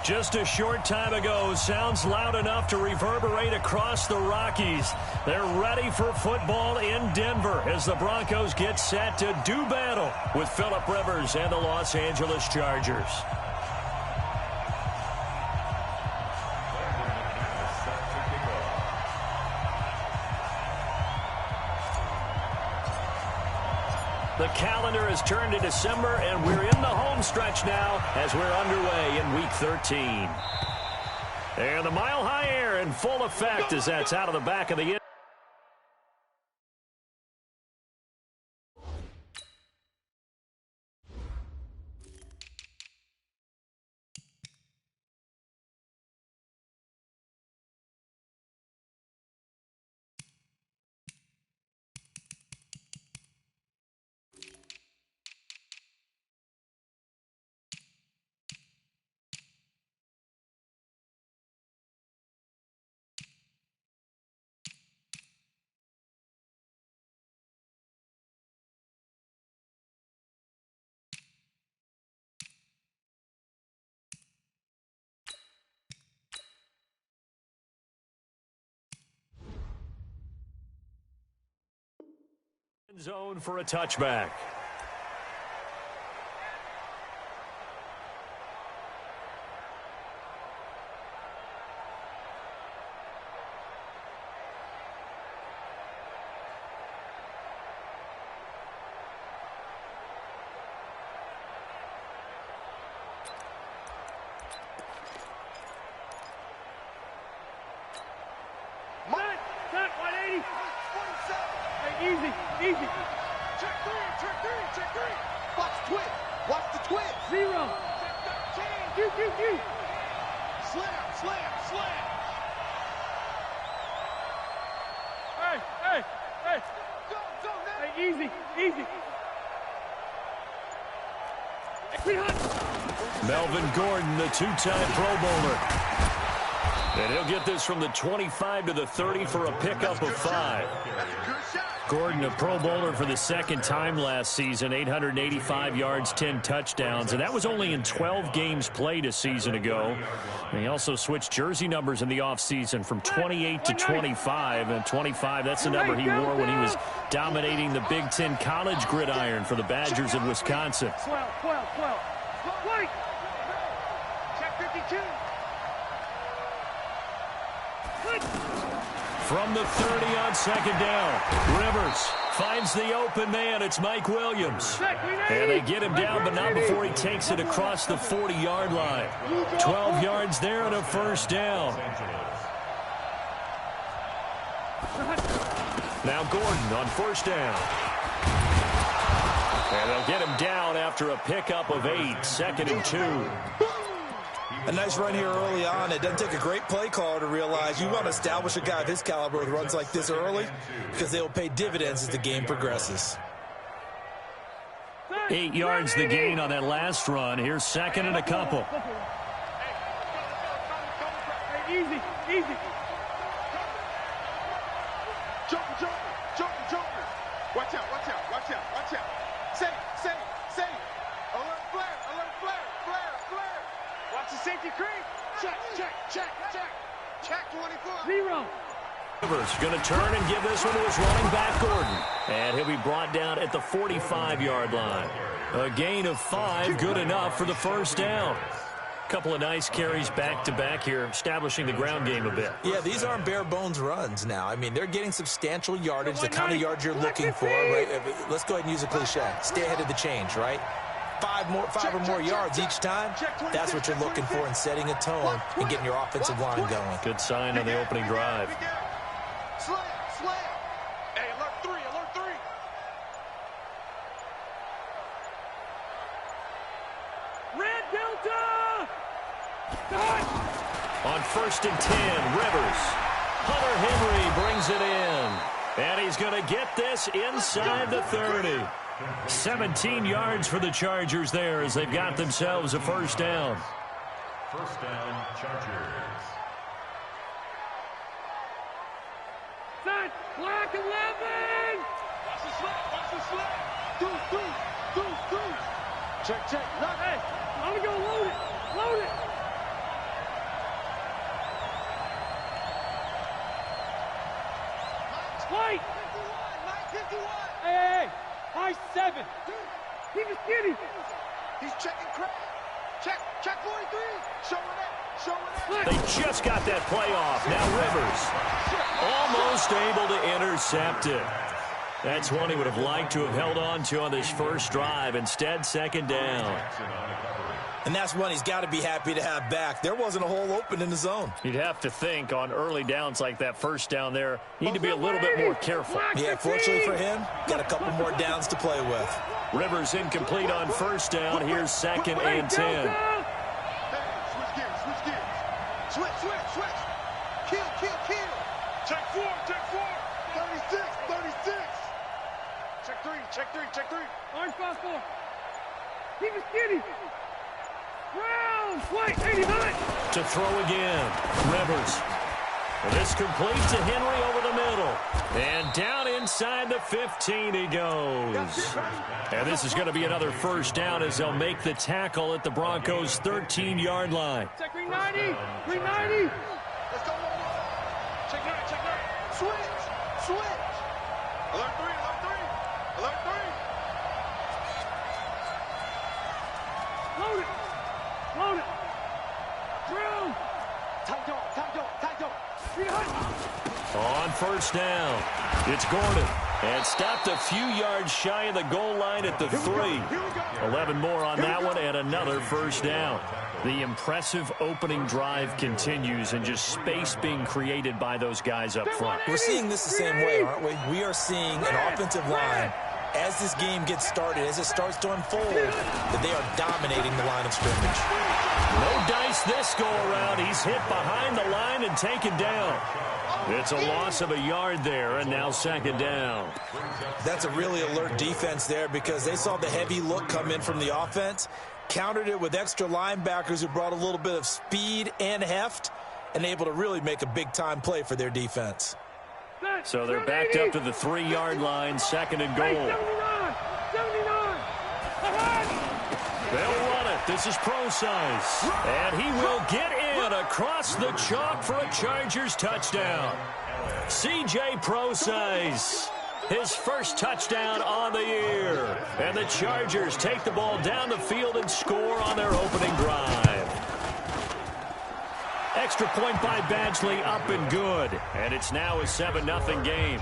Just a short time ago, sounds loud enough to reverberate across the Rockies. They're ready for football in Denver as the Broncos get set to do battle with Phillip Rivers and the Los Angeles Chargers. The calendar has turned to December, and we're in the home stretch now as we're underway in Week 13. And the mile-high air in full effect as that's out of the back of the end. Zone for a touchback. Set 180. Easy. Check three. Watch the twist. 0. Check 13. Slam. Hey. Go, man. Hey, easy. Melvin Gordon, the two-time Pro Bowler. And he'll get this from the 25 to the 30 for a pickup of 5. Gordon, a Pro Bowler for the second time last season, 885 yards, 10 touchdowns, and that was only in 12 games played a season ago. And he also switched jersey numbers in the offseason from 28 to 25, and 25, that's the number he wore when he was dominating the Big Ten college gridiron for the Badgers of Wisconsin. 12. Wait. Check 52. From the 30 on second down, Rivers finds the open man. It's Mike Williams. And they get him down, but not before he takes it across the 40-yard line. 12 yards there and a first down. Now Gordon on first down. And they'll get him down after a pickup of 8, 2nd and 2. A nice run here early on. It doesn't take a great play caller to realize you want to establish a guy of his caliber with runs like this early because they will pay dividends as the game progresses. 8 yards the gain on that last run. Here's 2nd and a couple. Easy. Jumper. Watch out. Safe. Alert flare. Watch the safety creep. Check. Check 24. 0. Rivers going to turn and give this one to his running back, Gordon. And he'll be brought down at the 45-yard line. A gain of 5, good enough for the first down. Couple of nice carries back-to-back here, establishing the ground game a bit. Yeah, these aren't bare-bones runs now. I mean, they're getting substantial yardage, the kind of yards you're looking for, right? Let's go ahead and use a cliche. Stay ahead of the change, right? 5 or more yards each time, that's what you're looking for in setting a tone and getting your offensive line going. Good sign on the opening drive. Slam. Hey, alert 3. Red Delta! On 1st and 10, Rivers. Hunter Henry brings it in. And he's going to get this inside the 30. 17 yards for the Chargers there as they've got themselves a first down. First down, Chargers. Set, black 11! Watch the slap. Check. Hey, I'm going to go load it. Push 7. Keep it skinny. He's checking crap. Check 43. Showing up. They just got that play off. Now Rivers almost able to intercept it. That's one he would have liked to have held on to on this first drive. Instead, second down. And that's one he's got to be happy to have back. There wasn't a hole open in the zone. You'd have to think on early downs like that first down there, you need to be a little bit more careful. Yeah, fortunately for him, got a couple more downs to play with. Rivers incomplete on first down. Here's second and 10. Switch gears. Switch. Kill. Check 4. 36. Check 3. Orange 5-4. Keep it skinny. Round. White. 89. To throw again. Rivers. This complete to Henry over the middle. And down inside the 15 he goes. And this is going to be another first down as they'll make the tackle at the Broncos' 13-yard line. Check 390. 390. Let's go. Check 9. Switch. Alert 3. Load it. Drill. Tight dog. On first down, it's Gordon. And stopped a few yards shy of the goal line at the 3. 11 more on that one and another first down. The impressive opening drive continues and just space being created by those guys up front. We're seeing this the same way, aren't we? We are seeing an offensive line, as this game gets started, as it starts to unfold, that they are dominating the line of scrimmage. No dice this go-around. He's hit behind the line and taken down. It's a loss of a yard there, and now second down. That's a really alert defense there because they saw the heavy look come in from the offense, countered it with extra linebackers who brought a little bit of speed and heft, and able to really make a big-time play for their defense. So they're backed up to the 3-yard line, second and goal. 79. They'll run it. This is Pro Size. And he will get in across the chalk for a Chargers touchdown. C.J. Pro Size, his first touchdown on the year. And the Chargers take the ball down the field and score on their opening drive. Extra point by Badgley, up and good. And it's now a 7-0 game.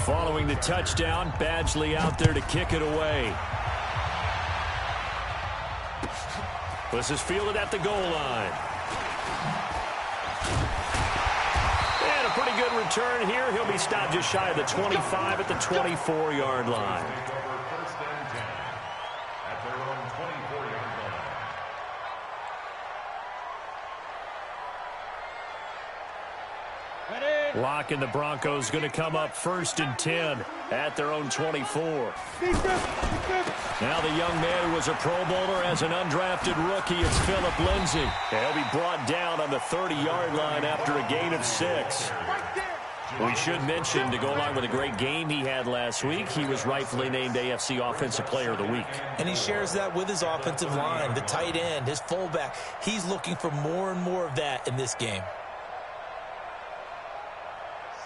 Following the touchdown, Badgley out there to kick it away. This is fielded at the goal line. And a pretty good return here. He'll be stopped just shy of the 25 at the 24-yard line. Lock and the Broncos going to come up first and 10 at their own 24. Now the young man who was a Pro Bowler as an undrafted rookie, it's Phillip Lindsay. And he'll be brought down on the 30-yard line after a gain of 6. We should mention, to go along with a great game he had last week, he was rightfully named AFC Offensive Player of the Week. And he shares that with his offensive line, the tight end, his fullback. He's looking for more and more of that in this game.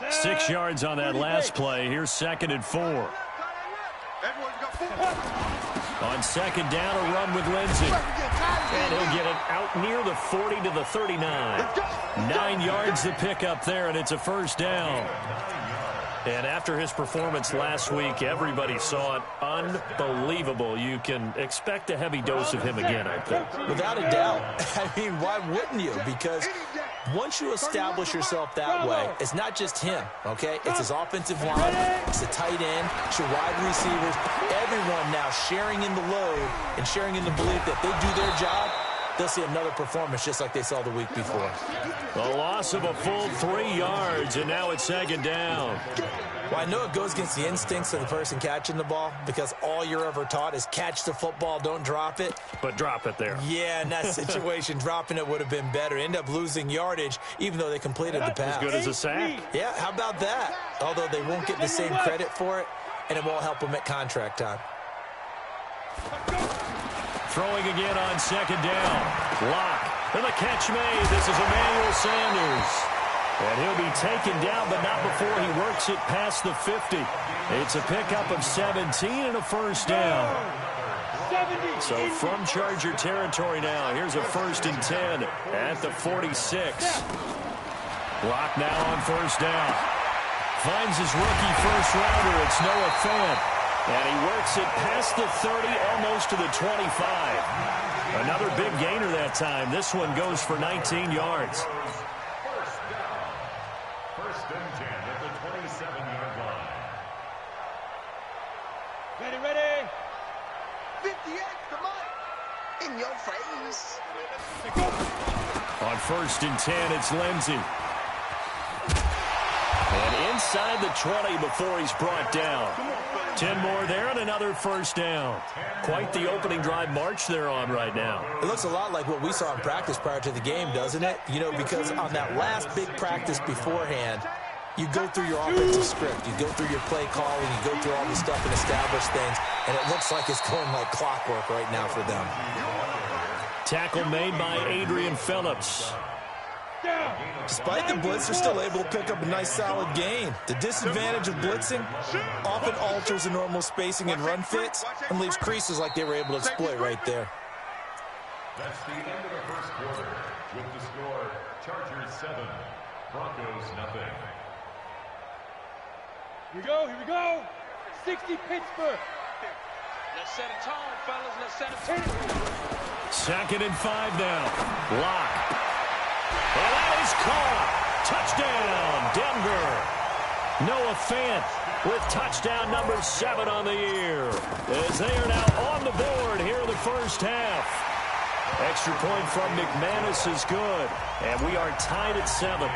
6 yards on that last play. Here's second and 4. On second down, a run with Lindsay. And he'll get it out near the 40 to the 39. 9 yards to pick up there, and it's a first down. And after his performance last week, everybody saw it. Unbelievable. You can expect a heavy dose of him again, I think. Without a doubt. I mean, why wouldn't you? Because once you establish yourself that way, it's not just him, okay? It's his offensive line, it's the tight end, it's your wide receivers, everyone now sharing in the load and sharing in the belief that they do their job, they'll see another performance just like they saw the week before. A loss of a full 3 yards, and now it's second down. Well, I know it goes against the instincts of the person catching the ball because all you're ever taught is catch the football, don't drop it. But drop it there. Yeah, in that situation, dropping it would have been better. End up losing yardage, even though they completed the pass. As good as a sack. Yeah, how about that? Although they won't get the same credit for it, and it won't help them at contract time. Throwing again on second down. Lock. And the catch made. This is Emmanuel Sanders. And he'll be taken down, but not before he works it past the 50. It's a pickup of 17 and a first down. So from Charger territory now, here's a 1st and 10 at the 46. Lock now on first down. Finds his rookie first-rounder. It's Noah Fant. And he works it past the 30, almost to the 25. Another big gainer that time. This one goes for 19 yards. First and 10 at the 27-yard line. Ready. 58, come on. In your face. On 1st and 10, it's Lindsey. And inside the 20 before he's brought down. 10 more there and another first down. Quite the opening drive march they're on right now. It looks a lot like what we saw in practice prior to the game, doesn't it? You know, because on that last big practice beforehand, you go through your offensive script. You go through your play calling. You go through all the stuff and establish things. And it looks like it's going like clockwork right now for them. Tackle made by Adrian Phillips. Despite the blitz, they're still able to pick up a nice solid gain. The disadvantage of blitzing often alters the normal spacing and run fits and leaves creases like they were able to exploit right there. That's the end of the first quarter. With the score, Chargers 7, Broncos nothing. Here we go. 60 Pittsburgh. Let's set a tone, fellas. Let's set a tone. 2nd and 5 now. Lock. And that is caught. Touchdown, Denver. Noah Fant with touchdown number 7 on the year. As they are now on the board here in the first half. Extra point from McManus is good. And we are tied at 7.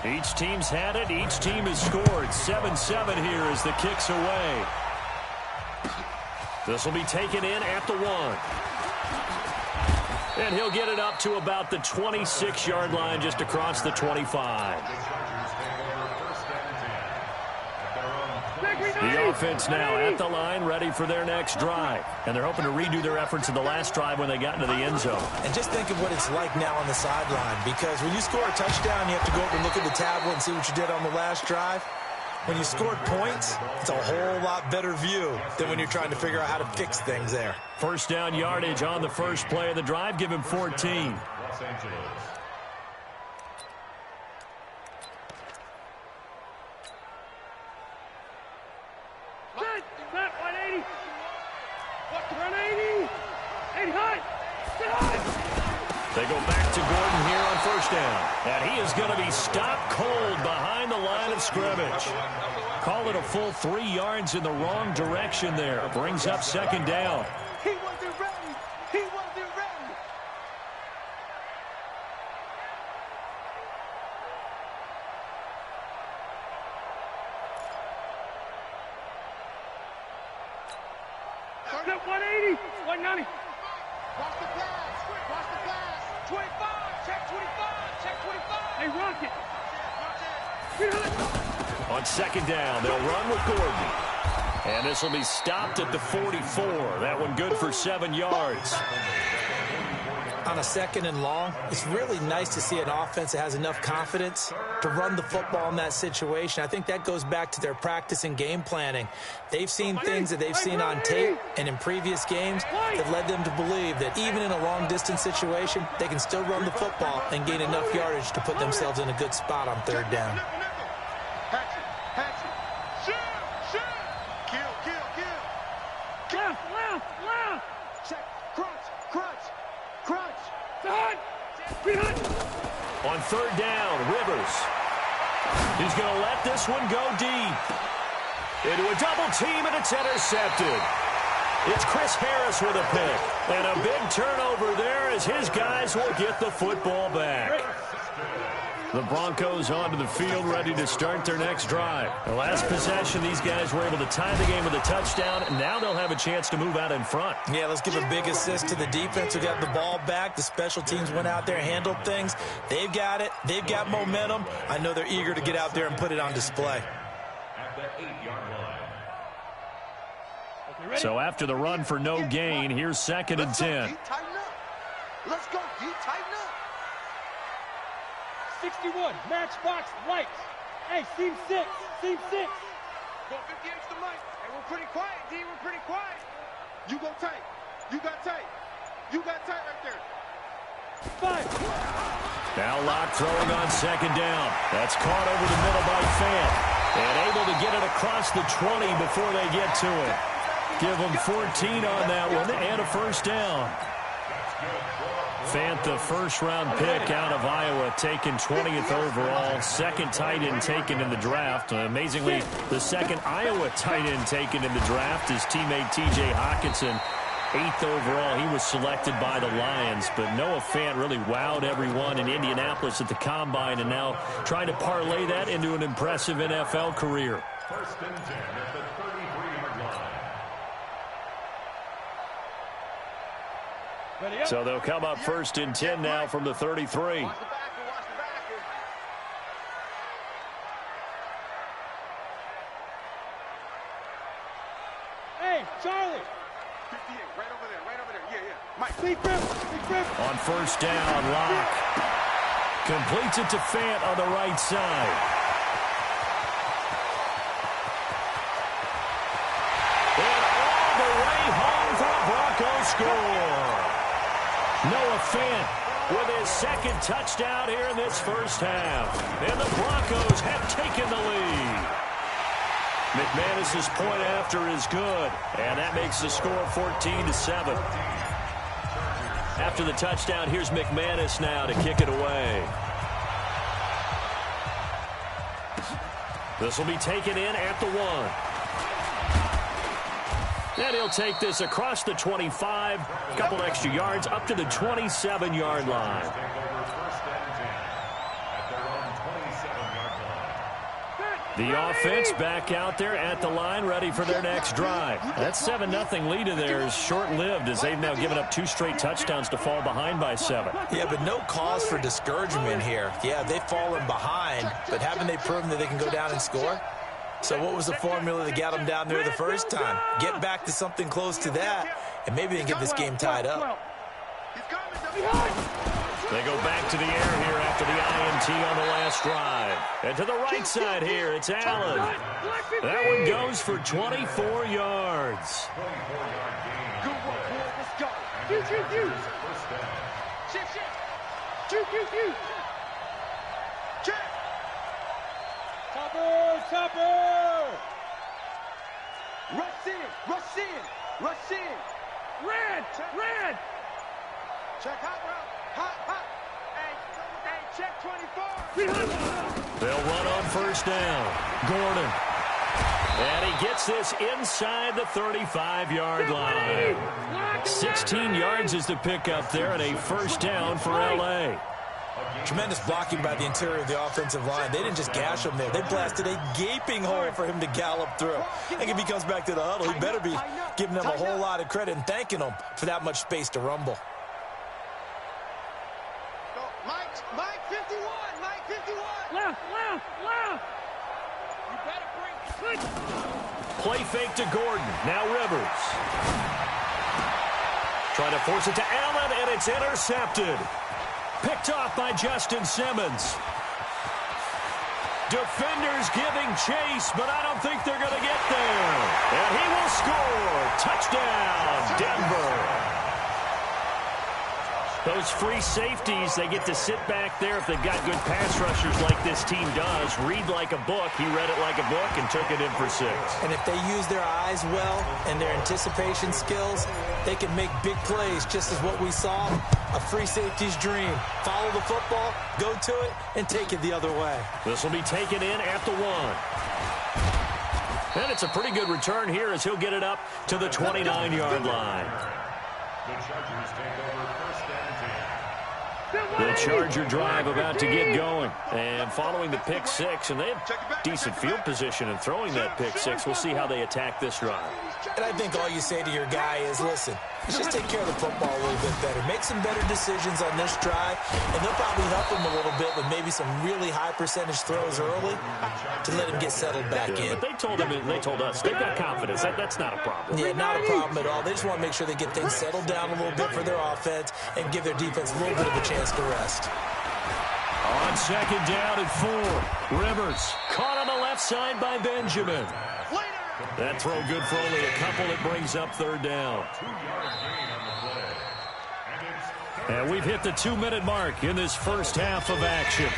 Each team's had it. Each team has scored. 7-7 here as the kick's away. This will be taken in at the 1. And he'll get it up to about the 26-yard line just across the 25. The offense now at the line, ready for their next drive. And they're hoping to redo their efforts in the last drive when they got into the end zone. And just think of what it's like now on the sideline, because when you score a touchdown, you have to go over and look at the tablet and see what you did on the last drive. When you scored points, it's a whole lot better view than when you're trying to figure out how to fix things there. First down yardage on the first play of the drive. Give him 14. Los Angeles. Set 180. 180. 80 high. Sit high. They go back to Gordon here on first down. And he is going to be stopped cold behind the line of scrimmage. Call it a full 3 yards in the wrong direction there. Brings up 2nd down. He wasn't ready. He wasn't ready. Set 180. 190. Watch the pass. Watch the pass. 25. Check 25. Check 25. Hey, Rocket. On 2nd down, they'll run with Gordon. And this will be stopped at the 44. That one good for 7 yards. On a 2nd and long, it's really nice to see an offense that has enough confidence to run the football in that situation. I think that goes back to their practice and game planning. They've seen things that they've seen on tape and in previous games that led them to believe that even in a long-distance situation, they can still run the football and gain enough yardage to put themselves in a good spot on 3rd down. Shoot. Kill. Left. Check. Crunch. Done. Behind. On 3rd down, Rivers. He's going to let this one go deep. Into a double team, and it's intercepted. It's Chris Harris with a pick. And a big turnover there as his guys will get the football back. The Broncos onto the field, ready to start their next drive. The last possession, these guys were able to tie the game with a touchdown, and now they'll have a chance to move out in front. Yeah, let's give a big assist to the defense who got the ball back. The special teams went out there, handled things. They've got it. They've got momentum. I know they're eager to get out there and put it on display. At the 8-yard line. So after the run for no gain, here's 2nd and 10. Let's go, D. Tighten up. 61, matchbox, right. Hey, seam 6, seam 6. Go 58 to Mike. Hey, we're pretty quiet, D. We're pretty quiet. You go tight. You got tight. You got tight right there. 5. Now Locke throwing on 2nd down. That's caught over the middle by Fant. And able to get it across the 20 before they get to it. Give them 14 on that one and a 1st down. Fant, the 1st-round pick out of Iowa, taken 20th overall. 2nd tight end taken in the draft. Amazingly, the 2nd Iowa tight end taken in the draft. His teammate T.J. Hockenson, 8th overall. He was selected by the Lions. But Noah Fant really wowed everyone in Indianapolis at the Combine, and now trying to parlay that into an impressive NFL career. 1st and 10 at the 33-yard line. So they'll come up 1st and 10 now from the 33. Watch the backer, watch the backer. Hey, Charlie. 58, right over there. Yeah. Mike. Big grip. On 1st down, Locke completes it to Fant on the right side. And all the way home for a Broncos score. Noah Fant with his 2nd touchdown here in this 1st half. And the Broncos have taken the lead. McManus's point after is good. And that makes the score 14-7. After the touchdown, here's McManus now to kick it away. This will be taken in at the 1. And he'll take this across the 25, a couple extra yards, up to the 27-yard line. The offense back out there at the line, ready for their next drive. That 7-0 lead of theirs short-lived, as they've now given up 2 straight touchdowns to fall behind by 7. Yeah, but no cause for discouragement here. Yeah, they've fallen behind, but haven't they proven that they can go down and score? So what was the formula that got them down there the first time? Get back to something close to that, and maybe they can get this game tied up. They go back to the air here after the INT on the last drive. And to the right side here, it's Allen. That one goes for 24 yards. Good work, boy. Let's go. Shoot. Check. Topper. Rush in. Red. Check hot route. Hot. Hey, check 24. They'll run on 1st down. Gordon. And he gets this inside the 35-yard line. 16 yards is the pickup there, and a 1st down for L.A. Tremendous blocking by the interior of the offensive line. They didn't just gash him there. They blasted a gaping hole for him to gallop through. I think if he comes back to the huddle, he better be giving them a whole lot of credit and thanking them for that much space to rumble. Mike 51. Left. You better bring. Play fake to Gordon. Now Rivers. Trying to force it to Allen, and it's intercepted. Picked off by Justin Simmons. Defenders giving chase, but I don't think they're going to get there. And he will score. Touchdown, Denver. Those free safeties, they get to sit back there if they've got good pass rushers like this team does. Read like a book. He read it like a book and took it in for 6. And if they use their eyes well and their anticipation skills, they can make big plays, just as what we saw, a free safety's dream. Follow the football, go to it, and take it the other way. This will be taken in at the 1. And it's a pretty good return here as he'll get it up to the 29-yard line. The Chargers take over 1st and 10. The Charger drive about to get going. And following the pick six, and they have decent field position in throwing that pick six. We'll see how they attack this drive. And I think all you say to your guy is, listen, let's just take care of the football a little bit better. Make some better decisions on this drive, and they'll probably help him a little bit with maybe some really high percentage throws early to let him get settled back in. But they told us they've got confidence. That's not a problem. Yeah, not a problem at all. They just want to make sure they get things settled down a little bit for their offense and give their defense a little bit of a chance to rest. On second down and 4, Rivers caught on the left side by Benjamin. That throw good for only a couple. It brings up third down. And we've hit the 2-minute mark in this first half of action.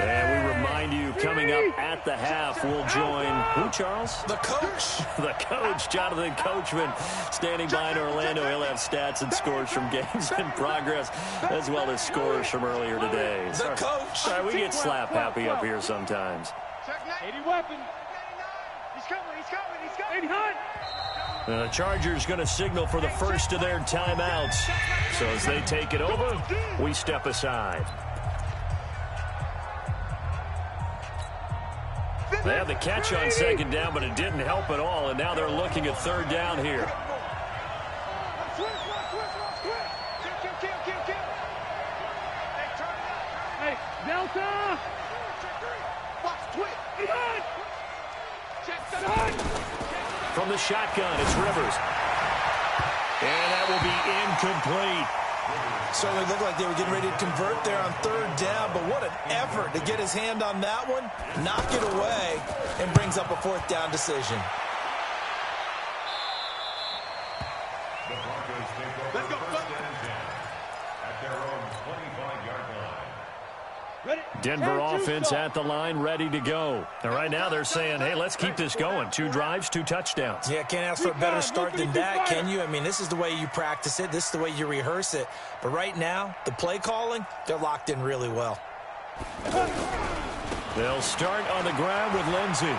And we remind you, coming up at the half, we'll join who, Charles? The coach. The coach, Jonathan Coachman, standing by in Orlando. He'll have stats and scores from games in progress, as well as scores from earlier today. The coach. Sorry, we get slap happy up here sometimes. 80 weapon. He's coming. The Chargers going to signal for the first of their timeouts. So as they take it over, we step aside. They had the catch on second down, but it didn't help at all, and now they're looking at third down here. Hey, Delta! From the shotgun, it's Rivers. And that will be incomplete. Certainly looked like they were getting ready to convert there on third down, but what an effort to get his hand on that one, knock it away, and brings up a fourth down decision. The Broncos take over first and 10 at their own 25-yard line. Denver offense at the line, ready to go. And right now they're saying, hey, let's keep this going. 2 drives, 2 touchdowns. Yeah, can't ask for a better start than that, can you? I mean, this is the way you practice it. This is the way you rehearse it. But right now, the play calling, they're locked in really well. They'll start on the ground with Lindsey.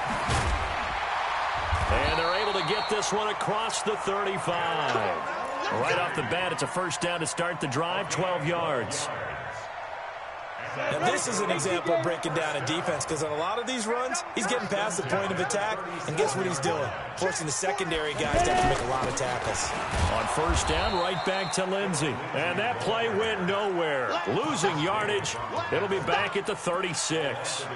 And they're able to get this one across the 35. Right off the bat, it's a first down to start the drive, 12 yards. And this is an example of breaking down a defense, because on a lot of these runs, he's getting past the point of attack, and guess what he's doing? Forcing the secondary guys to have to make a lot of tackles. On first down, right back to Lindsey. And that play went nowhere. Losing yardage. It'll be back at the 36.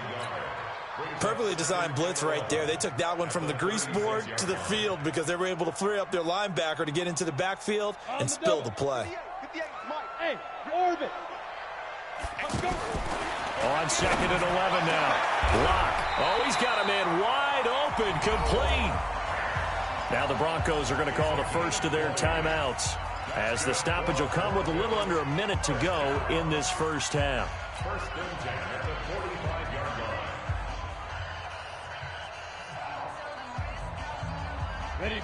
Perfectly designed blitz right there. They took that one from the grease board to the field because they were able to free up their linebacker to get into the backfield and spill the play. Hey, orbit. On second and 11 now. Block. Oh, he's got a man wide open, complete. Now the Broncos are going to call the first of their timeouts, as the stoppage will come with a little under a minute to go in this first half. First and 10 at the 45-yard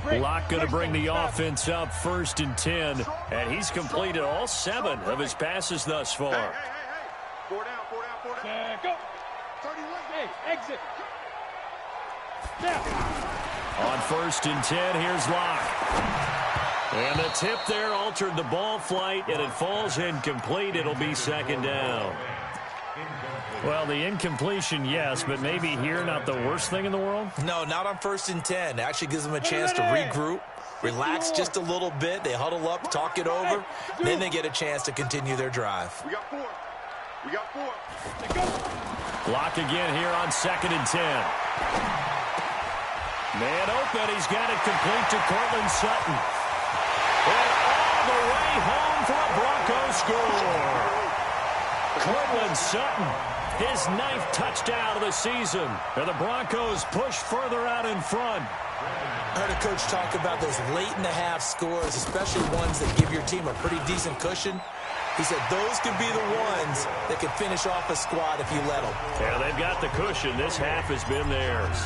line. Locke going to bring the offense up first and 10, and he's completed all 7 of his passes thus far. 4 down. Go. 31. Hey, exit. Now. On first and 10, here's Locke. And the tip there altered the ball flight, and it falls incomplete. It'll be second down. Well, the incompletion, yes, but maybe here not the worst thing in the world? No, not on first and 10. It actually gives them a chance to regroup, relax just a little bit. They huddle up, talk it over, then they get a chance to continue their drive. We got 4. Block again here on second and 10. Man open. He's got it complete to Cortland Sutton. And all the way home for a Broncos score. Cortland Sutton, his 9th touchdown of the season. And the Broncos push further out in front. I heard a coach talk about those late-in-the-half scores, especially ones that give your team a pretty decent cushion. He said those could be the ones that could finish off a squad if you let them. Yeah, they've got the cushion. This half has been theirs.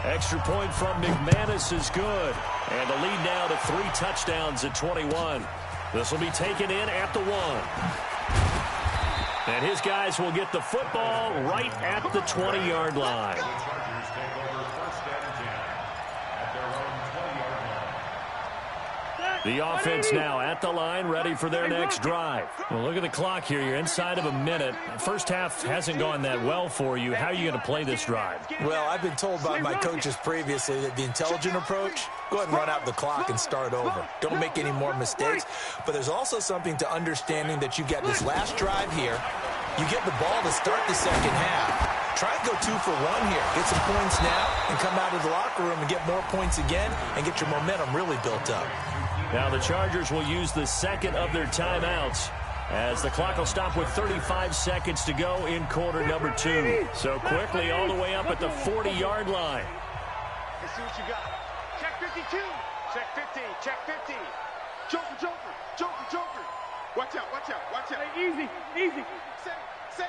Extra point from McManus is good. And the lead now to 3 touchdowns at 21. This will be taken in at the 1. And his guys will get the football right at the 20-yard line. The Chargers take over first and 10 at their own 20-yard line. The offense now at the line, ready for their next drive. Well, look at the clock here. You're inside of a minute. First half hasn't gone that well for you. How are you going to play this drive? Well, I've been told by my coaches previously that the intelligent approach, go ahead and run out the clock and start over. Don't make any more mistakes. But there's also something to understanding that you get this last drive here. You get the ball to start the second half. Try and go 2 for 1 here. Get some points now and come out of the locker room and get more points again and get your momentum really built up. Now the Chargers will use the second of their timeouts as the clock will stop with 35 seconds to go in quarter number 2. So quickly all the way up at the 40-yard line. Let's see what you got. Check 52. Check 50. Check 50. Joker, Joker. Joker, Joker. Watch out, watch out, watch out. Hey, easy, easy. Safe.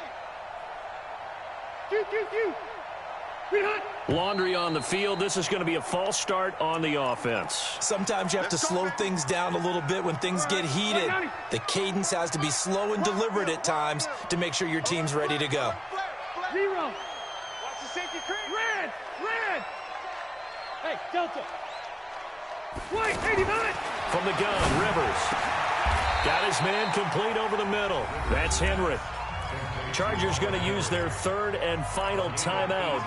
Q. Laundry on the field. This is going to be a false start on the offense. Sometimes you have to slow things down a little bit when things get heated. The cadence has to be slow and deliberate at times to make sure your team's ready to go. 0. Watch the safety creep. Red. Hey, Delta. White, 89. From the gun, Rivers. Got his man complete over the middle. That's Henry. Chargers going to use their third and final timeout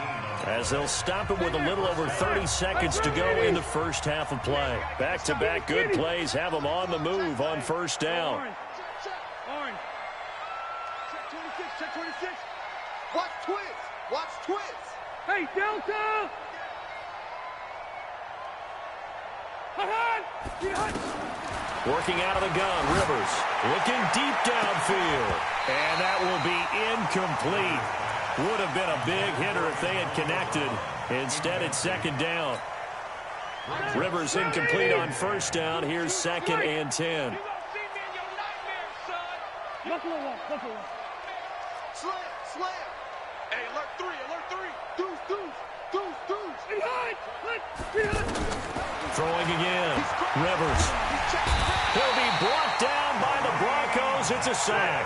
as they'll stop it with a little over 30 seconds to go in the first half of play. Back-to-back good plays have them on the move on first down. Orange. Check 26. Watch twist. Hey, Delta. Working out of the gun, Rivers looking deep downfield. And that will be incomplete. Would have been a big hitter if they had connected. Instead, it's second down. Rivers incomplete on first down. Here's second and 10. Buffalo one. Slam. Hey, alert 3. Deuce. Behind. Throwing again. Rivers. He'll be brought down by the Broncos. It's a sack.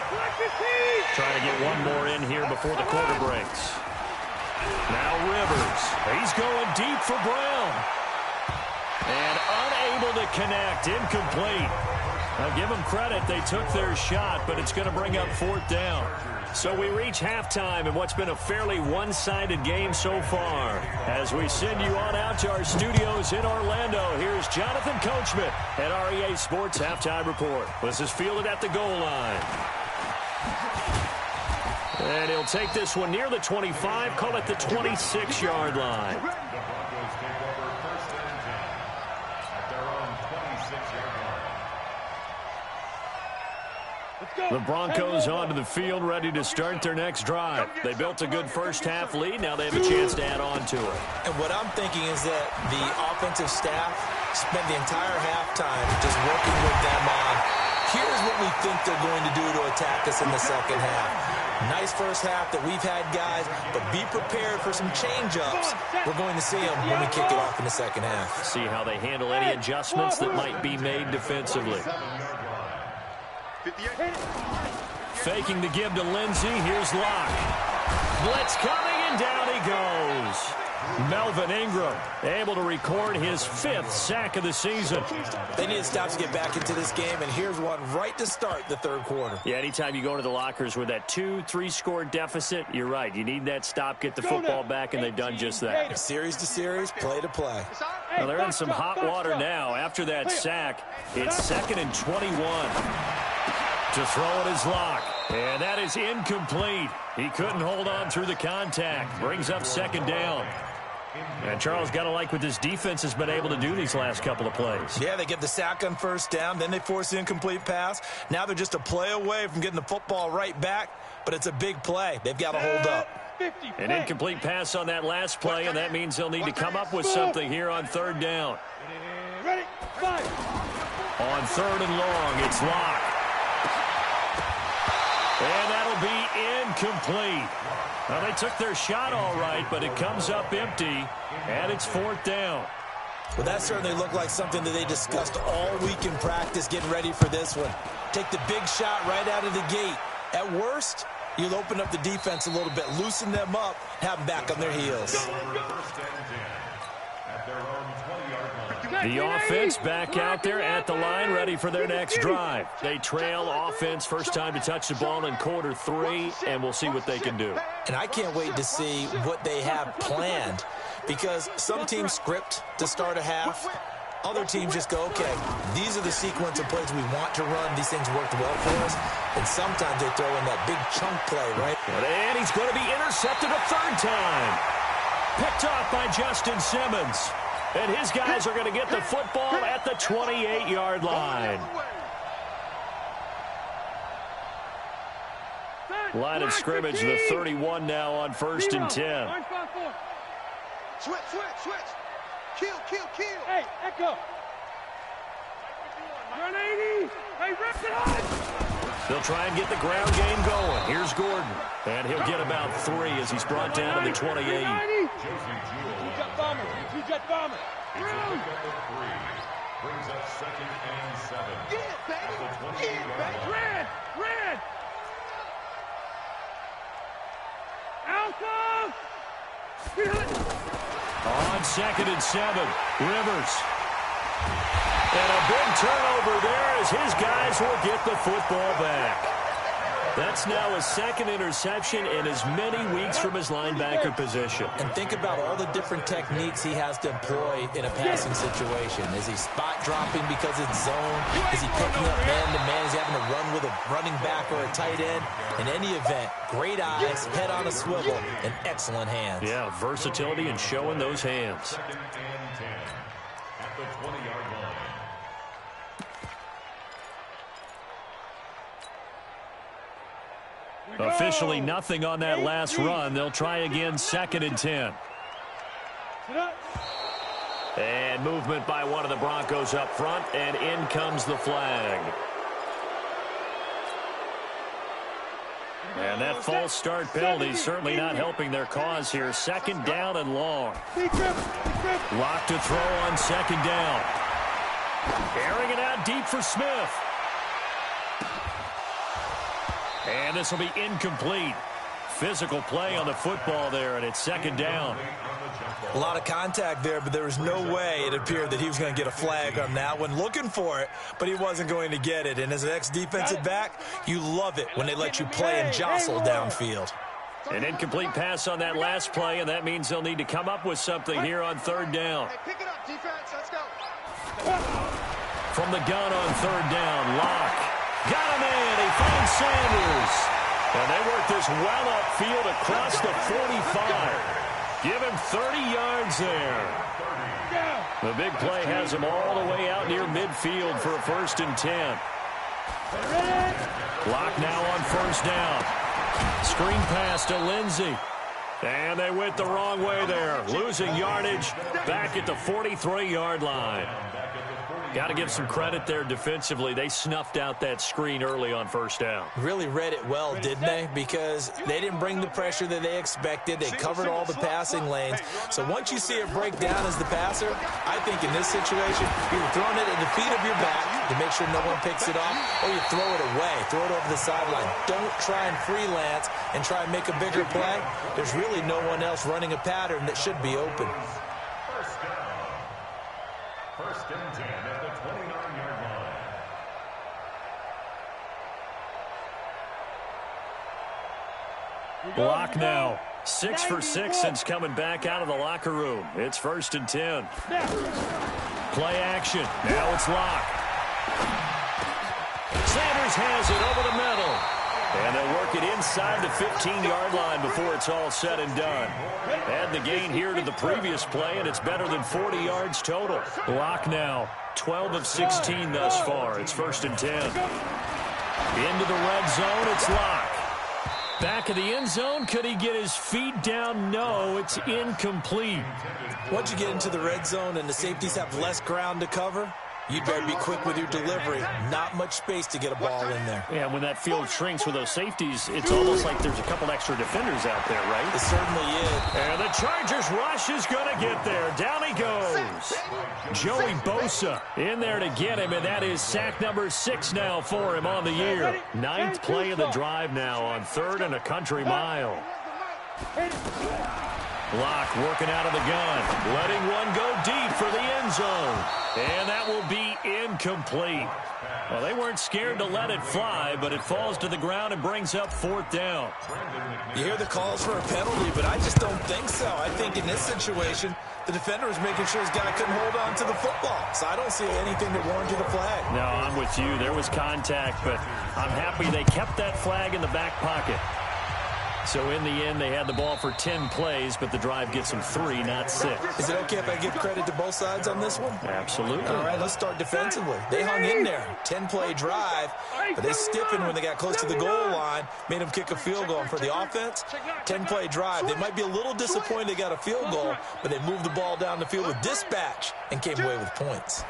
Trying to get one more in here before the quarter breaks. Now Rivers. He's going deep for Brown. And unable to connect. Incomplete. Now give them credit. They took their shot, but it's going to bring up fourth down. So we reach halftime in what's been a fairly one-sided game so far. As we send you on out to our studios in Orlando, here's Jonathan Coachman at REA Sports Halftime Report. This is fielded at the goal line. And he'll take this one near the 25, call it the 26-yard line. The Broncos onto the field, ready to start their next drive. They built a good first-half lead. Now they have a chance to add on to it. And what I'm thinking is that the offensive staff spent the entire halftime just working with them on, here's what we think they're going to do to attack us in the second half. Nice first half that we've had, guys, but be prepared for some change-ups. We're going to see them when we kick it off in the second half. See how they handle any adjustments that might be made defensively. Faking the give to Lindsey. Here's Locke. Blitz coming, and down he goes. Melvin Ingram able to record his 5th sack of the season. They need to stop to get back into this game, and here's one right to start the third quarter. Yeah, anytime you go into the lockers with that 2-3 score deficit, you're right. You need that stop, get the football back, and they've done just that. Series to series, play to play. Well, they're in some hot water now. After that sack, it's 2nd and 21. To throw it is Locke. And that is incomplete. He couldn't hold on through the contact. Brings up second down. And Charles, got to like what this defense has been able to do these last couple of plays. Yeah, they get the sack on first down, then they force the incomplete pass. Now they're just a play away from getting the football right back, but it's a big play. They've got to hold up. An incomplete pass on that last play, and that means they'll need to come up with something here on third down. Ready, 5. On third and long, it's Locke. And that'll be incomplete. Well, they took their shot all right, but it comes up empty, and it's fourth down. Well, that certainly looked like something that they discussed all week in practice getting ready for this one. Take the big shot right out of the gate. At worst, you'll open up the defense a little bit, loosen them up, have them back on their heels. The offense back out there at the line, ready for their next drive. They trail offense, first time to touch the ball in quarter 3, and we'll see what they can do. And I can't wait to see what they have planned, because some teams script to start a half. Other teams just go, okay, these are the sequence of plays we want to run. These things worked well for us. And sometimes they throw in that big chunk play, right? And he's going to be intercepted a third time. Picked off by Justin Simmons. And his guys are going to get the football at the 28-yard line. Line of scrimmage, the 31 now on 1st and 10. Switch. Kill. Hey, Echo. Run 80. Hey, rip it on. They'll try and get the ground game going. Here's Gordon. And he'll get about 3 as he's brought down to the 28. Two-jet bomber. It's a pickup of 3. Brings up 2nd and 7. Get it, baby. Red. Alpha. On 2nd and 7, Rivers. And a big turnover there as his guys will get the football back. That's now his 2nd interception in as many weeks from his linebacker position. And think about all the different techniques he has to employ in a passing situation. Is he spot dropping because it's zone? Is he picking up man-to-man? Is he having to run with a running back or a tight end? In any event, great eyes, head on a swivel, and excellent hands. Yeah, versatility and showing those hands. 2nd and 10 at the 20-yard line. Officially nothing on that last run. They'll try again, 2nd and 10. And movement by one of the Broncos up front, and in comes the flag. And that false start penalty certainly not helping their cause here. 2nd down and long. Lock to throw on 2nd down. Airing it out deep for Smith. And this will be incomplete. Physical play on the football there, and it's 2nd down. A lot of contact there, but there was no way it appeared that he was going to get a flag on that one. Looking for it, but he wasn't going to get it. And as an ex-defensive back, you love it when they let you play and jostle downfield. An incomplete pass on that last play, and that means they'll need to come up with something here on 3rd down. Hey, pick it up, defense. Let's go. From the gun on 3rd down, Locke. Got him in. He finds Sanders. And they work this well upfield across the 45. Give him 30 yards there. The big play has him all the way out near midfield for a 1st and 10. Locke now on 1st down. Screen pass to Lindsey. And they went the wrong way there. Losing yardage back at the 43-yard line. Got to give some credit there defensively. They snuffed out that screen early on 1st down. Really read it well, didn't they? Because they didn't bring the pressure that they expected. They covered all the passing lanes. So once you see it break down as the passer, I think in this situation, you're throwing it at the feet of your back to make sure no one picks it off, or you throw it away, throw it over the sideline. Don't try and freelance and try and make a bigger play. There's really no one else running a pattern that should be open. 1st and 10 at the 29-yard line. Locke now. 6 for 6 since coming back out of the locker room. It's 1st and 10. Play action. Now it's Locke. Sanders has it over the middle. And they'll work it inside the 15-yard line before it's all said and done. Add the gain here to the previous play, and it's better than 40 yards total. Locke now, 12 of 16 thus far. It's 1st and 10. Into the red zone, it's Locke. Back of the end zone, could he get his feet down? No, it's incomplete. Once you get into the red zone and the safeties have less ground to cover, you better be quick with your delivery. Not much space to get a ball in there. Yeah, when that field shrinks with those safeties, it's almost like there's a couple extra defenders out there, right? It certainly is. And the Chargers rush is going to get there. Down he goes. Joey Bosa in there to get him, and that is sack number 6 now for him on the year. 9th play of the drive now on 3rd and a country mile. Block working out of the gun. Letting one go deep for the end zone. And that will be incomplete. Well, they weren't scared to let it fly, but it falls to the ground and brings up 4th down. You hear the calls for a penalty, but I just don't think so. I think in this situation, the defender was making sure his guy couldn't hold on to the football. So I don't see anything that warranted a flag. No, I'm with you. There was contact, but I'm happy they kept that flag in the back pocket. So in the end, they had the ball for 10 plays, but the drive gets them 3, not 6. Is it okay if I give credit to both sides on this one? Absolutely. All right, let's start defensively. They hung in there. 10-play drive, but they stiffened when they got close to the goal line, made them kick a field goal. And for the offense, 10-play drive. They might be a little disappointed they got a field goal, but they moved the ball down the field with dispatch and came away with points.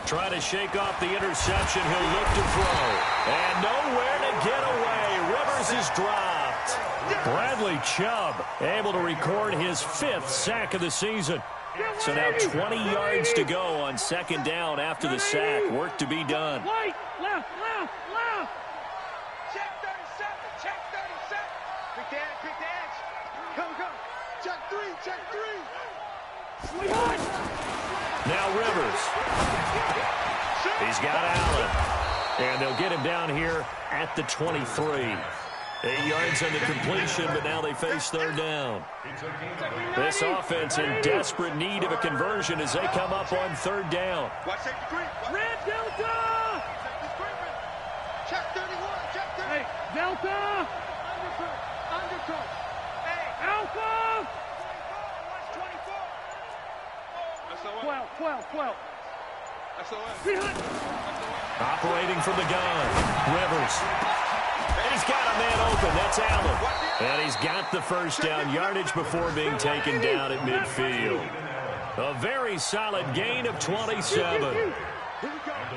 Trying to shake off the interception. He'll look to throw. And nowhere to get away. Rivers is dropped. Bradley Chubb able to record his 5th sack of the season. So now 20 yards to go on 2nd down after the sack. Work to be done. Right, left, left, left. Check 37, check 37. Quick edge, quick edge. Come, come. Check 3, check 3. Sweetheart. Now Rivers. He's got Allen. And they'll get him down here at the 23. 8 yards on the completion, but now they face 3rd down. This offense in desperate need of a conversion as they come up on 3rd down. Watch safety creep. Red Delta. Check 31, check 30. Hey, Delta. Undercut. Hey. Alpha. Watch 24. 12. SOS. Sweetheart. Operating from the gun. Rivers. And he's got a man open. That's Allen. And he's got the 1st down yardage before being taken down at midfield. A very solid gain of 27.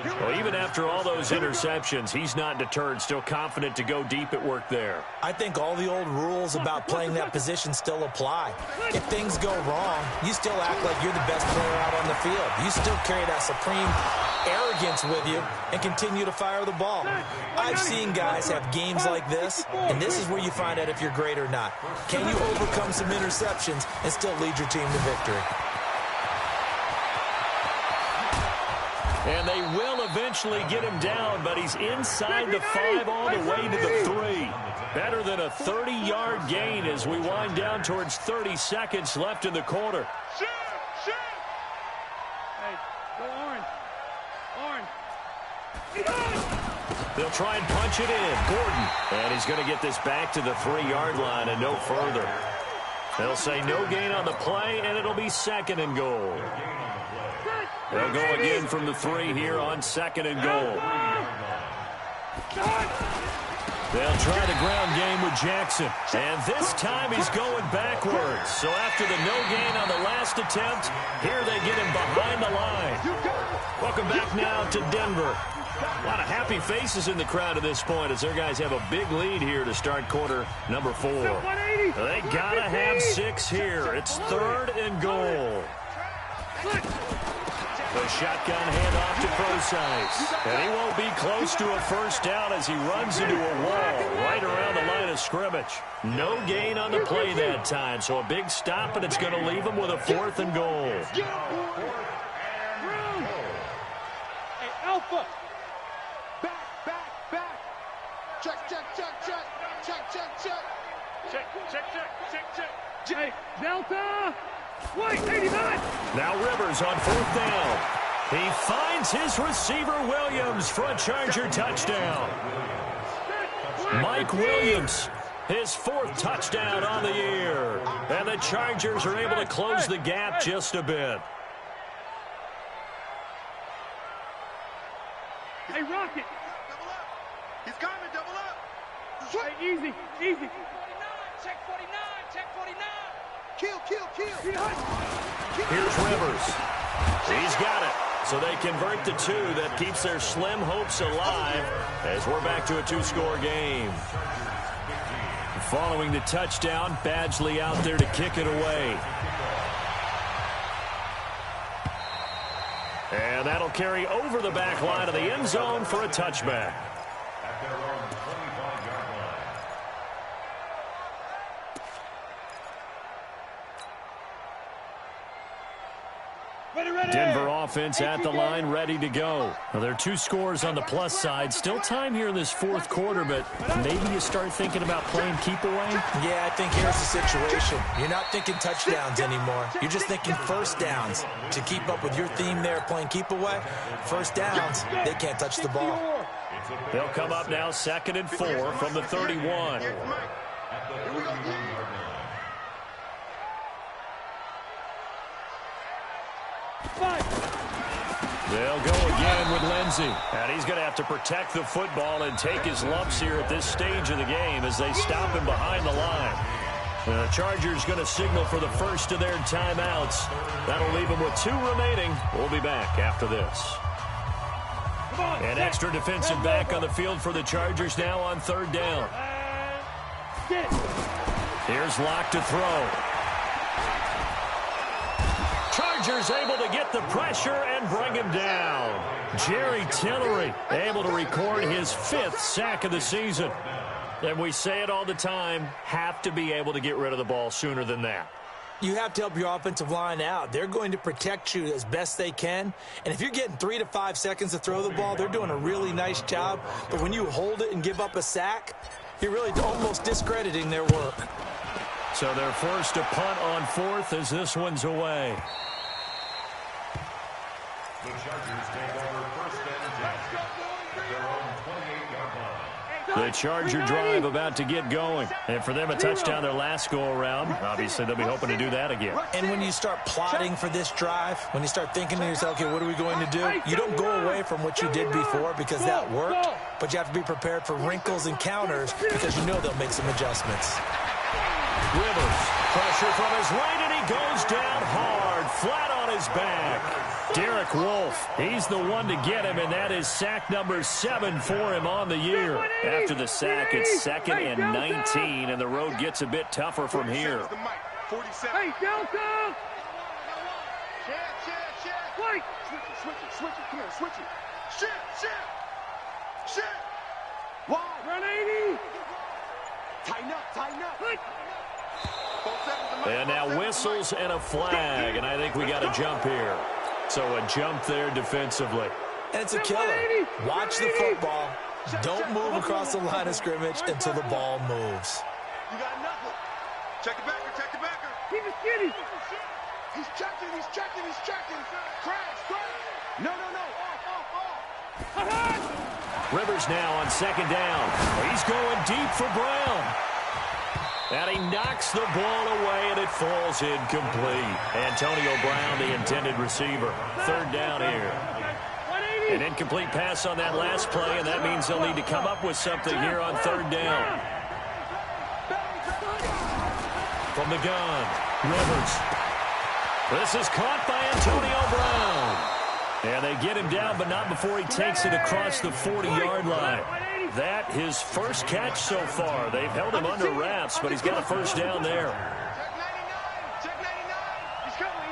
Well, even after all those interceptions, he's not deterred, still confident to go deep at work there. I think all the old rules about playing that position still apply. If things go wrong, you still act like you're the best player out on the field. You still carry that supreme arrogance with you and continue to fire the ball. I've seen guys have games like this, and this is where you find out if you're great or not. Can you overcome some interceptions and still lead your team to victory? And they will eventually get him down, but he's inside the 5 all the way to the 3. Better than a 30-yard gain as we wind down towards 30 seconds left in the quarter. Shoot! Hey, go orange. They'll try and punch it in. Gordon. And he's going to get this back to the 3-yard line and no further. They'll say no gain on the play, and it'll be 2nd and goal. They'll go again from the 3 here on 2nd and goal. They'll try the ground game with Jackson. And this time he's going backwards. So after the no gain on the last attempt, here they get him behind the line. Welcome back now to Denver. A lot of happy faces in the crowd at this point as their guys have a big lead here to start quarter number 4. They got to have 6 here. It's 3rd and goal. The shotgun handoff to Procise. And he won't be close to a 1st down as he runs into a wall right around the line of scrimmage. No gain on the play that time, so a big stop, and it's going to leave him with a 4th and goal. Hey, Alpha. Back. Check. Hey, Delta. White, 89. Now Rivers on 4th down. He finds his receiver Williams for a Charger touchdown. Mike Williams, his 4th touchdown on the year. And the Chargers are able to close the gap just a bit. Hey, Rocket. Double up. He's coming, double up. Hey, easy. 49, check 49, check 49. Kill. Here's Rivers. He's got it. So they convert the 2. That keeps their slim hopes alive as we're back to a 2-score game. Following the touchdown, Badgley out there to kick it away. And that'll carry over the back line of the end zone for a touchback. At their own 25-yard line. Denver offense at the line, ready to go. Well, there are 2 scores on the plus side. Still time here in this fourth quarter, but maybe you start thinking about playing keep away? Yeah, I think here's the situation. You're not thinking touchdowns anymore. You're just thinking first downs. To keep up with your theme there, playing keep away, first downs, they can't touch the ball. They'll come up now 2nd and 4 from the 31. They'll go again with Lindsey. And he's going to have to protect the football and take his lumps here at this stage of the game as they stop him behind the line. The Chargers going to signal for the first of their timeouts. That'll leave them with 2 remaining. We'll be back after this. An extra defensive back on the field for the Chargers now on 3rd down. Here's Locke to throw. Chargers able to get the pressure and bring him down. Jerry Tillery able to record his 5th sack of the season. And we say it all the time, have to be able to get rid of the ball sooner than that. You have to help your offensive line out. They're going to protect you as best they can. And if you're getting 3 to 5 seconds to throw the ball, they're doing a really nice job. But when you hold it and give up a sack, you're really almost discrediting their work. So they're forced to punt on 4th as this one's away. The Chargers take over 1st and 10 at their own 28-yard line. The Charger drive about to get going. And for them, a touchdown their last go-around. Obviously, they'll be hoping to do that again. And when you start plotting for this drive, when you start thinking to yourself, okay, what are we going to do? You don't go away from what you did before because that worked. But you have to be prepared for wrinkles and counters because you know they'll make some adjustments. Rivers, pressure from his right, and he goes down hard, flat on his back. Derek Wolfe, he's the one to get him, and that is sack number 7 for him on the year. After the sack, it's 2nd and 19, and the road gets a bit tougher from here. Hey, Delta! Wait! Switch it, come on, switch it. Shit! Wide! Run 80! Tighten up! And now whistles and a flag, and I think we got a jump here. So a jump there defensively. And it's a killer. Watch the football. Don't move across the line of scrimmage until the ball moves. You got nothing. Check the backer. Keep it skinny. He's checking. Crash. No. Off. Rivers now on 2nd down. He's going deep for Brown. And he knocks the ball away, and it falls incomplete. Antonio Brown, the intended receiver. 3rd down here. An incomplete pass on that last play, and that means they'll need to come up with something here on 3rd down. From the gun, Rivers. This is caught by Antonio Brown. And they get him down, but not before he takes it across the 40-yard line. That his first catch so far. They've held him under wraps, but he's got a 1st down there. Check 99. He's coming.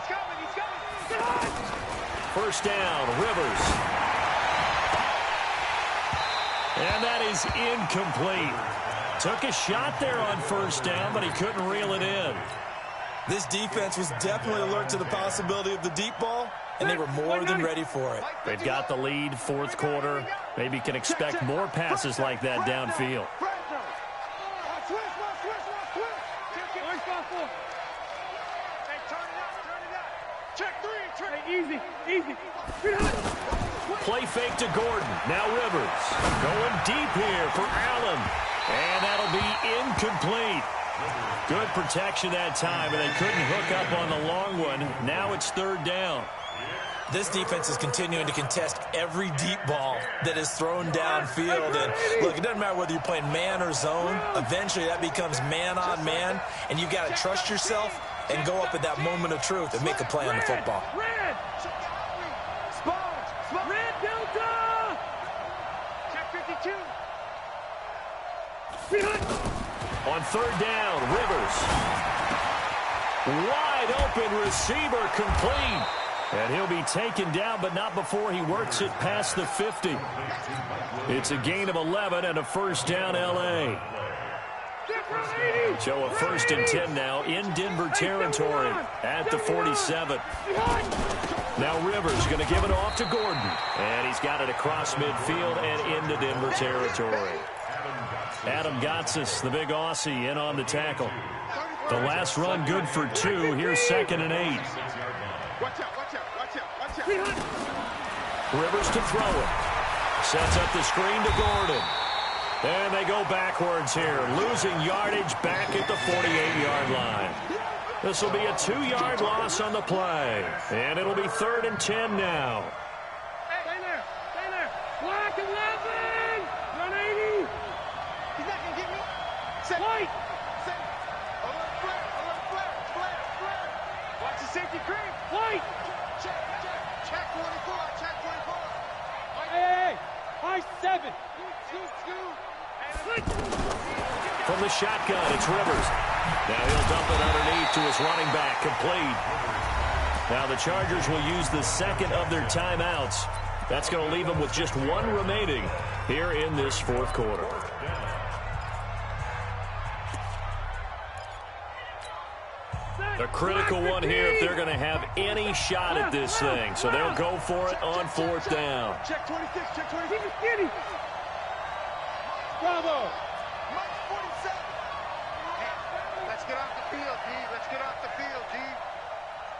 1st down, Rivers. And that is incomplete. Took a shot there on 1st down, but he couldn't reel it in. This defense was definitely alert to the possibility of the deep ball, and they were more than ready for it. They've got the lead, 4th quarter. Maybe can expect more passes like that downfield. Easy. Play fake to Gordon. Now Rivers. Going deep here for Allen. And that'll be incomplete. Good protection that time, and they couldn't hook up on the long one. Now it's 3rd down. This defense is continuing to contest every deep ball that is thrown downfield. And look, it doesn't matter whether you're playing man or zone. Eventually, that becomes man on man, and you've got to trust yourself and go up at that moment of truth and make a play on the football. Red! Red Delta! Check 52. On 3rd down, Rivers. Wide open receiver complete. And he'll be taken down, but not before he works it past the 50. It's a gain of 11 and a 1st down, L.A. So a 1st and 10 now in Denver territory at the 47. Now Rivers going to give it off to Gordon. And he's got it across midfield and into Denver territory. Adam Gotsis, the big Aussie, in on the tackle. The last run good for 2. Here's 2nd and 8. Watch out, watch out, watch out, watch out. Rivers to throw it. Sets up the screen to Gordon. And they go backwards here, losing yardage back at the 48-yard line. This will be a 2-yard loss on the play. And it'll be 3rd and 10 now. Stay there, stay there. Black 11. 180. He's not going to get me. White. Alert flare, alert flare, flare, flare. Watch the safety cream. White. Check 24, check 24. Hey, high 7. From the shotgun, it's Rivers. Now he'll dump it underneath to his running back, complete. Now the Chargers will use the 2nd of their timeouts. That's going to leave them with just 1 remaining here in this 4th quarter. A critical one here if they're going to have any shot at this thing. So they'll go for it on 4th down. Check 26, check 26. Bravo. Mike 47. Hey, let's get off the field, D. Let's get off the field, D.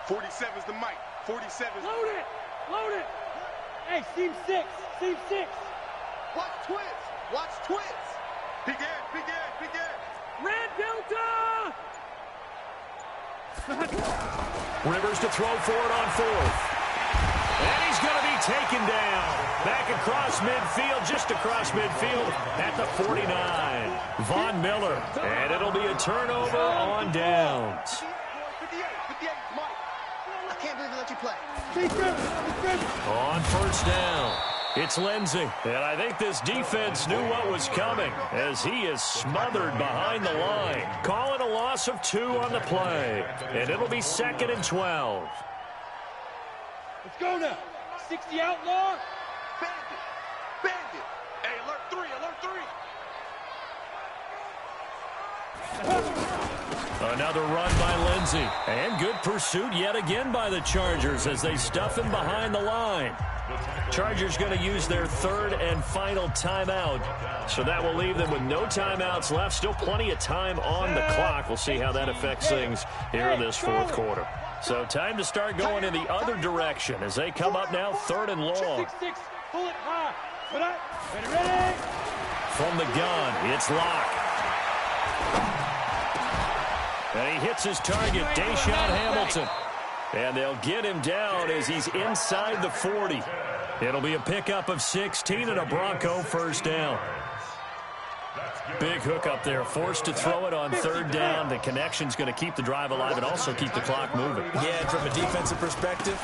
47's the mic. 47's Load it. Load it. Hey, seam 6. Seam 6. Watch twins. Watch twins. Begin, begin, begin. Red Delta. Rivers to throw for it on 4th. And he's going to be taken down. Back across midfield, just across midfield at the 49. Von Miller. And it'll be a turnover on downs. 58, Mike. I can't believe they let you play. On 1st down, it's Lindsey. And I think this defense knew what was coming as he is smothered behind the line. Calling a loss of 2 on the play. And it'll be 2nd and 12. Let's go now. 60 outlaw. Bandit. Bandit. Hey, alert 3, alert 3. Another run by Lindsey. And good pursuit yet again by the Chargers as they stuff him behind the line. Chargers going to use their 3rd and final timeout. So that will leave them with no timeouts left. Still plenty of time on the clock. We'll see how that affects things here in this 4th quarter. So time to start going in the other direction as they come up now 3rd and long. 6-6. Pull it high. Put up. Ready. From the gun, it's Locke. And he hits his target, Deshaun Hamilton. And they'll get him down as he's inside the 40. It'll be a pickup of 16 and a Bronco 1st down. Big hook up there, forced to throw it on 3rd down. The connection's going to keep the drive alive and also keep the clock moving. Yeah, from a defensive perspective,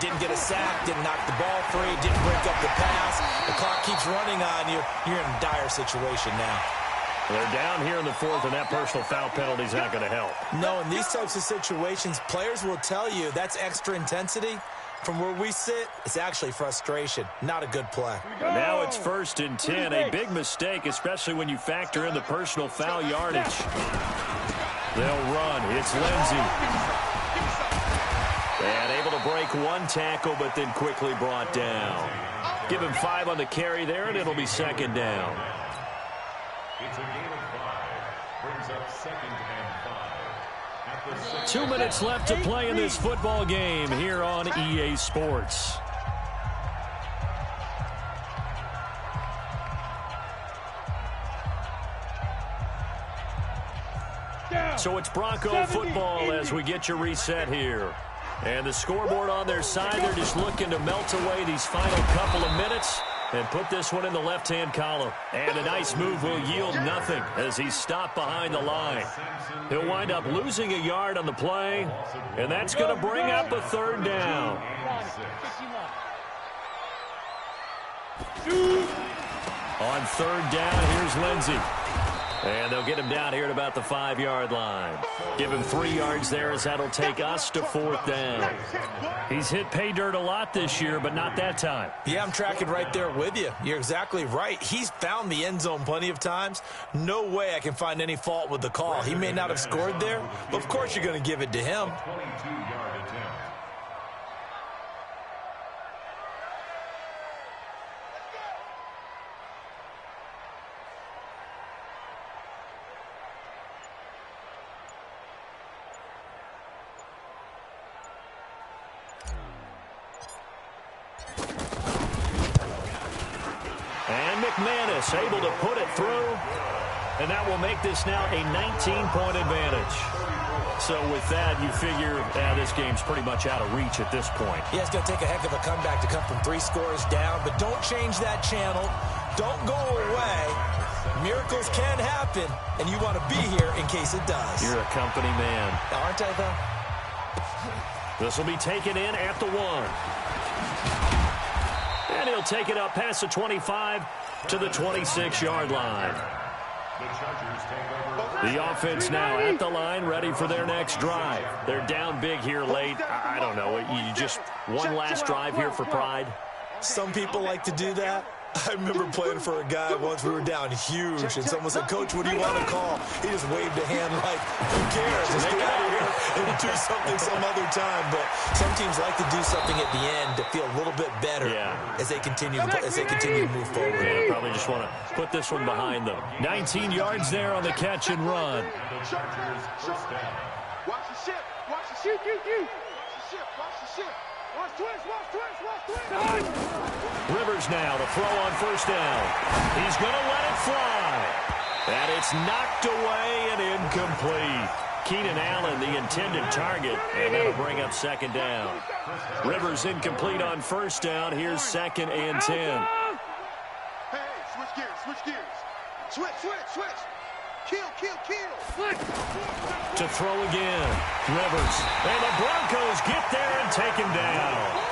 didn't get a sack, didn't knock the ball free, didn't break up the pass. The clock keeps running on you. You're in a dire situation now. They're down here in the 4th, and that personal foul penalty is not going to help. No, in these types of situations, players will tell you that's extra intensity. From where we sit, it's actually frustration. Not a good play. And now it's 1st and 10. A big mistake, especially when you factor in the personal foul yardage. They'll run. It's Lindsey. And able to break 1 tackle, but then quickly brought down. Give him 5 on the carry there, and it'll be 2nd down. It's a game of 5. Brings up 2nd and 5. 2 minutes left to play in this football game here on EA Sports. So it's Bronco football as we get you reset here. And the scoreboard on their side, they're just looking to melt away these final couple of minutes and put this one in the left-hand column. And a nice move will yield nothing as he's stopped behind the line. He'll wind up losing a yard on the play, and that's going to bring up a 3rd down. On 3rd down, here's Lindsey. And they'll get him down here at about the 5-yard line. Give him 3 yards there as that'll take us to 4th down. He's hit pay dirt a lot this year, but not that time. Yeah, I'm tracking right there with you. You're exactly right. He's found the end zone plenty of times. No way I can find any fault with the call. He may not have scored there, but of course you're going to give it to him. 22-yard attempt. McManus able to put it through, and that will make this now a 19-point advantage. So with that, you figure this game's pretty much out of reach at this point. Yeah, it's going to take a heck of a comeback to come from 3 scores down, but don't change that channel. Don't go away. Miracles can happen, and you want to be here in case it does. You're a company man. Aren't I, though? This will be taken in at the 1. And he'll take it up past the 25 to the 26-yard line. The offense now at the line, ready for their next drive. They're down big here late. I don't know. You just one last drive here for pride? Some people like to do that. I remember playing for a guy once. We were down huge, and someone said, "Coach, what do you want to call?" He just waved a hand like, "Who cares? Let's get out of here and do something some other time." But some teams like to do something at the end to feel a little bit better as they continue to move forward. Yeah, probably just want to put this one behind them. 19 yards there on the catch and run. Watch the ship. Watch the ship. Watch the ship. Watch the ship. Watch twist. Watch twist. Watch twist. Rivers now to throw on 1st down. He's going to let it fly. And it's knocked away and incomplete. Keenan Allen, the intended target, and that'll bring up 2nd down. Rivers incomplete on 1st down. Here's 2nd and 10. Hey, switch gears. Switch. Kill. To throw again. Rivers. And the Broncos get there and take him down.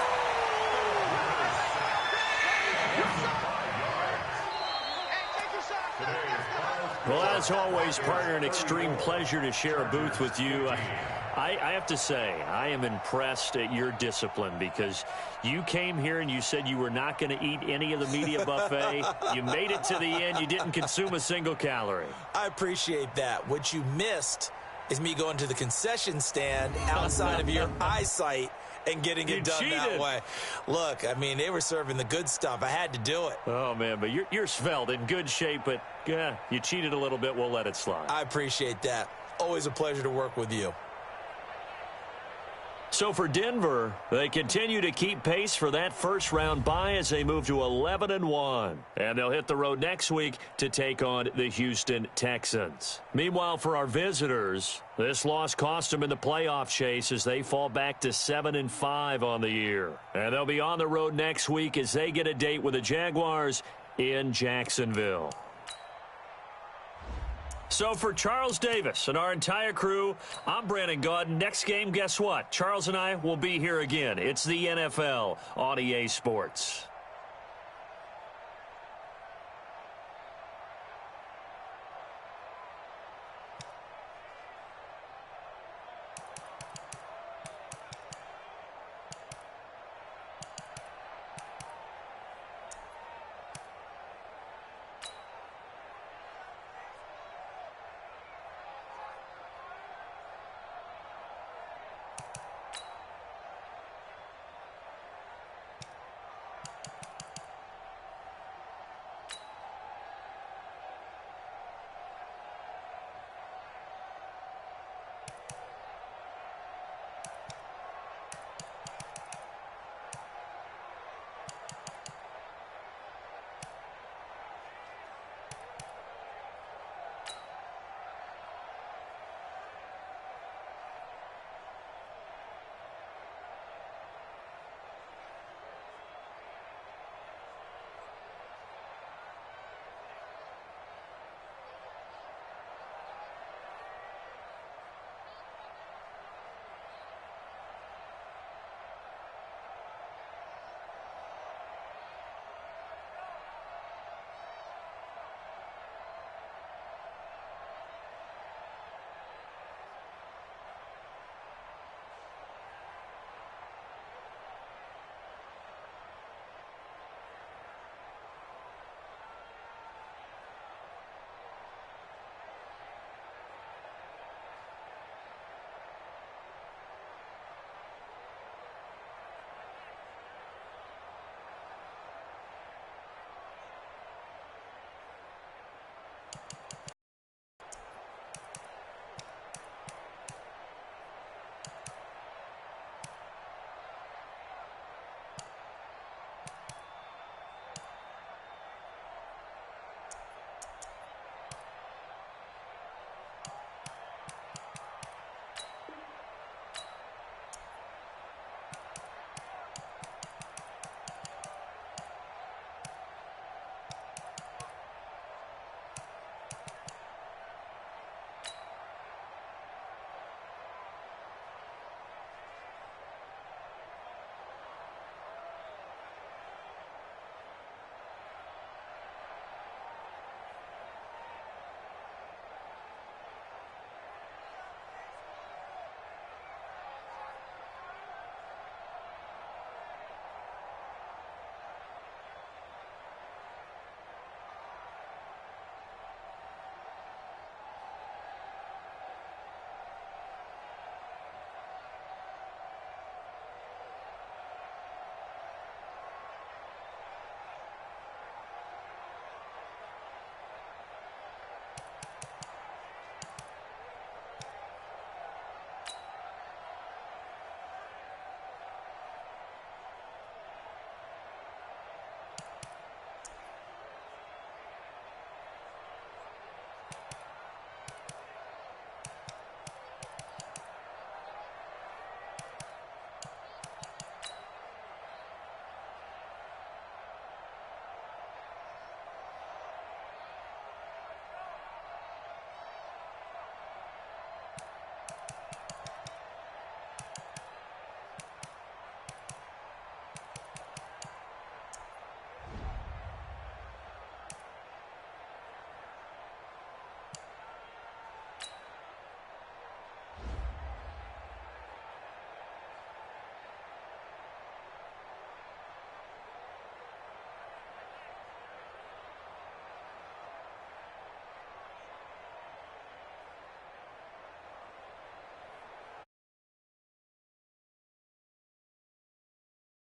Well, as always, partner, an extreme pleasure to share a booth with you. I have to say, I am impressed at your discipline because you came here and you said you were not going to eat any of the media buffet. You made it to the end. You didn't consume a single calorie. I appreciate that. What you missed is me going to the concession stand outside of your eyesight and getting it done that way. Look, I mean, they were serving the good stuff. I had to do it. Oh, man, but you're svelte, in good shape, but you cheated a little bit. We'll let it slide. I appreciate that. Always a pleasure to work with you. So for Denver, they continue to keep pace for that first-round bye as they move to 11-1. And they'll hit the road next week to take on the Houston Texans. Meanwhile, for our visitors, this loss cost them in the playoff chase as they fall back to 7-5 on the year. And they'll be on the road next week as they get a date with the Jaguars in Jacksonville. So for Charles Davis and our entire crew, I'm Brandon Gaudin. Next game, guess what? Charles and I will be here again. It's the NFL on EA Sports.